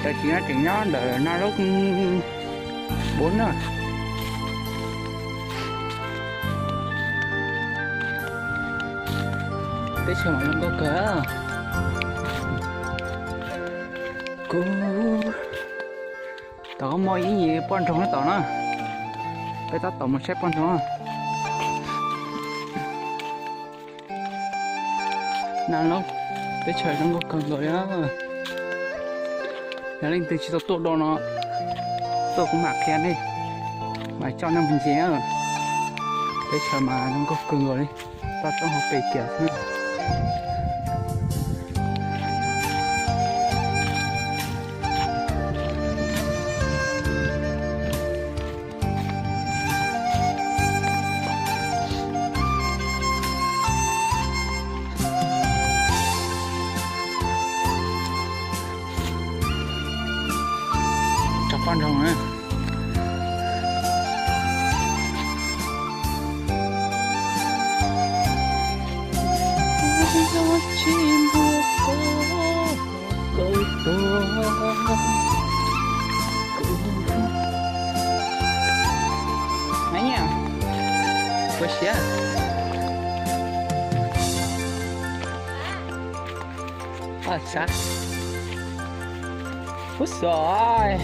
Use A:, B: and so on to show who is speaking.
A: Tại chỉ nó chỉnh nó đợi nó lúc 4 rồi. Cái xe mà nó có cỡ cô tao có mua cái gì quan trọng hết tao nữa cái tao tổng một xếp quan trọng nào lúc cái trời nó có cần rồi á nhà linh từ chỉ tao tốt đó nó tôi cũng mặc khen đi mà cho năm phần ché rồi cái trời mà nó có cần rồi đi tao cho học về kiểu thế quan trọng đấy. Mấy nhỉ? Có xía. À sao? Ôi giời.